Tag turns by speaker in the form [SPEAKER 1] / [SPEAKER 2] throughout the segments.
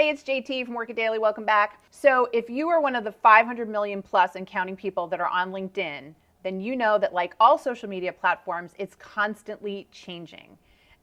[SPEAKER 1] Hey, it's JT from Work It Daily. Welcome back. So if you are one of the 500 million plus and counting people that are on LinkedIn, then you know that like all social media platforms, it's constantly changing.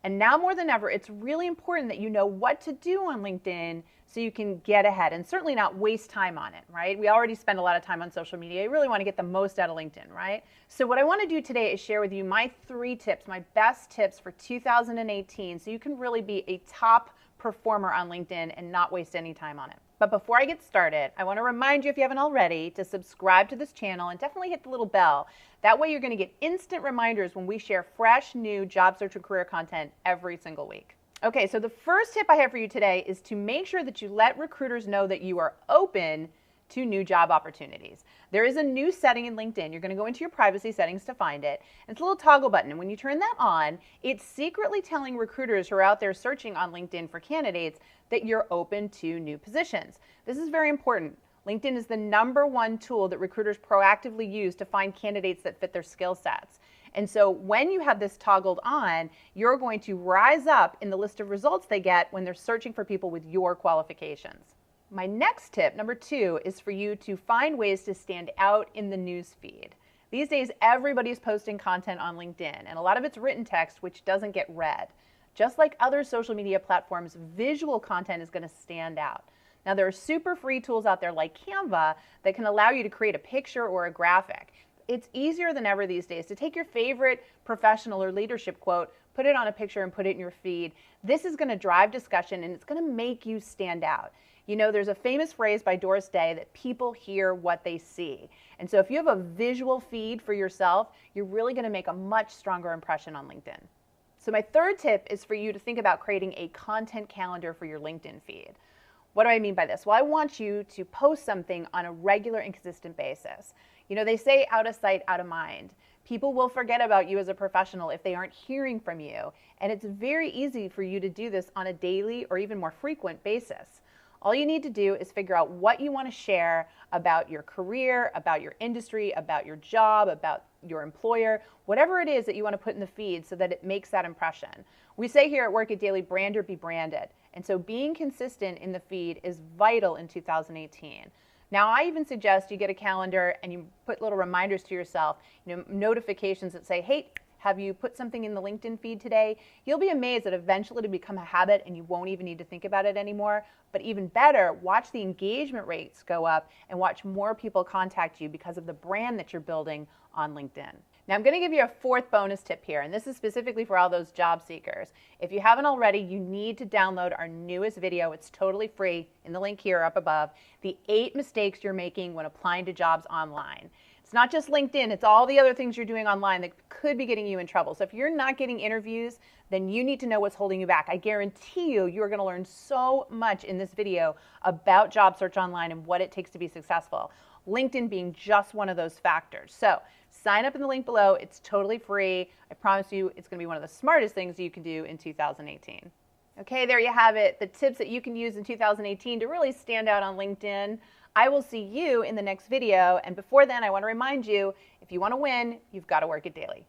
[SPEAKER 1] And now more than ever, it's really important that you know what to do on LinkedIn so you can get ahead and certainly not waste time on it, right? We already spend a lot of time on social media. You really want to get the most out of LinkedIn, right? So what I want to do today is share with you my 3 tips, my best tips for 2018 so you can really be a top performer on LinkedIn and not waste any time on it. But before I get started, I want to remind you, if you haven't already, to subscribe to this channel and definitely hit the little bell. That way you're going to get instant reminders when we share fresh, new job search and career content every single week. Okay, so the first tip I have for you today is to make sure that you let recruiters know that you are open to new job opportunities. There is a new setting in LinkedIn. You're going to go into your privacy settings to find it. It's a little toggle button, and when you turn that on, it's secretly telling recruiters who are out there searching on LinkedIn for candidates that you're open to new positions. This is very important. LinkedIn is the #1 tool that recruiters proactively use to find candidates that fit their skill sets. And so when you have this toggled on, you're going to rise up in the list of results they get when they're searching for people with your qualifications. My next tip, number 2, is for you to find ways to stand out in the news feed. These days, everybody's posting content on LinkedIn, and a lot of it's written text, which doesn't get read. Just like other social media platforms, visual content is going to stand out. Now, there are super free tools out there like Canva that can allow you to create a picture or a graphic. It's easier than ever these days to take your favorite professional or leadership quote, put it on a picture, and put it in your feed. This is going to drive discussion, and it's going to make you stand out. You know, there's a famous phrase by Doris Day that people hear what they see. And so if you have a visual feed for yourself, you're really going to make a much stronger impression on LinkedIn. So my third tip is for you to think about creating a content calendar for your LinkedIn feed. What do I mean by this? Well, I want you to post something on a regular and consistent basis. You know, they say out of sight, out of mind. People will forget about you as a professional if they aren't hearing from you. And it's very easy for you to do this on a daily or even more frequent basis. All you need to do is figure out what you want to share about your career, about your industry, about your job, about your employer, whatever it is that you want to put in the feed so that it makes that impression. We say here at Work It Daily, brand or be branded. And so being consistent in the feed is vital in 2018. Now, I even suggest you get a calendar and you put little reminders to yourself, notifications that say, hey, have you put something in the LinkedIn feed today? You'll be amazed that eventually it'll become a habit and you won't even need to think about it anymore. But even better, watch the engagement rates go up and watch more people contact you because of the brand that you're building on LinkedIn. Now, I'm going to give you a 4th bonus tip here, and this is specifically for all those job seekers. If you haven't already, you need to download our newest video. It's totally free in the link here up above. The 8 mistakes you're making when applying to jobs online. It's not just LinkedIn, it's all the other things you're doing online that could be getting you in trouble. So if you're not getting interviews, then you need to know what's holding you back. I guarantee you're going to learn so much in this video about job search online and what it takes to be successful. LinkedIn being just one of those factors. So sign up in the link below. It's totally free. I promise you it's going to be one of the smartest things you can do in 2018. Okay, there you have it. The tips that you can use in 2018 to really stand out on LinkedIn. I will see you in the next video. And before then, I want to remind you, if you want to win, you've got to work it daily.